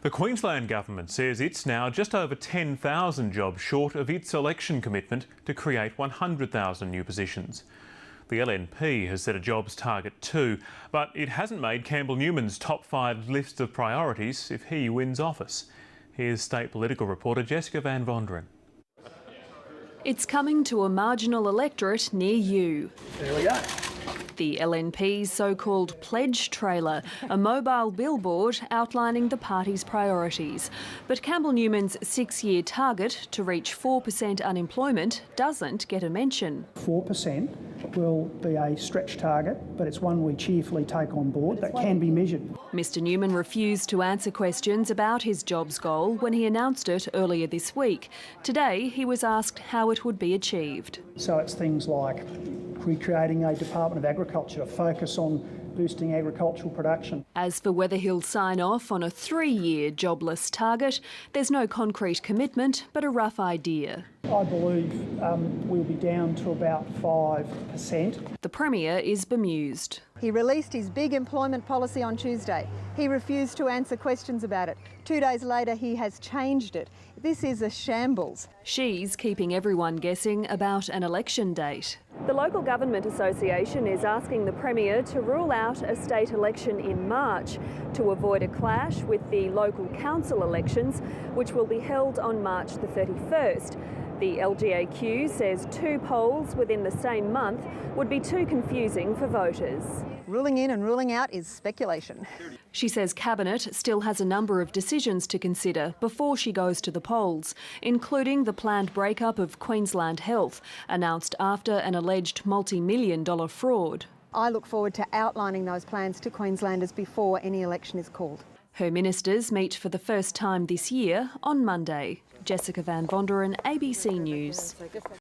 The Queensland Government says it's now just over 10,000 jobs short of its election commitment to create 100,000 new positions. The LNP has set a jobs target too, but it hasn't made Campbell Newman's top 5 list of priorities if he wins office. Here's state political reporter Jessica Van Vonderen. It's coming to a marginal electorate near you. There we go. The LNP's so-called Pledge trailer, a mobile billboard outlining the party's priorities. But Campbell Newman's 6-year target to reach 4% unemployment doesn't get a mention. 4% will be a stretch target, but it's one we cheerfully take on board that can be measured. Mr Newman refused to answer questions about his jobs goal when he announced it earlier this week. Today he was asked how it would be achieved. So it's things like recreating a Department of Agriculture to focus on boosting agricultural production. As for whether he'll sign off on a 3-year jobless target, there's no concrete commitment, but a rough idea. I believe we'll be down to about 5%. The Premier is bemused. He released his big employment policy on Tuesday. He refused to answer questions about it. 2 days later, he has changed it. This is a shambles. She's keeping everyone guessing about an election date. The Local Government Association is asking the Premier to rule out a state election in March to avoid a clash with the local council elections, which will be held on March the 31st. The LGAQ says 2 polls within the same month would be too confusing for voters. Ruling in and ruling out is speculation. She says Cabinet still has a number of decisions to consider before she goes to the polls, including the planned breakup of Queensland Health, announced after an alleged multi-million-dollar fraud. I look forward to outlining those plans to Queenslanders before any election is called. Her ministers meet for the first time this year on Monday. Jessica Van Vonderen, ABC News.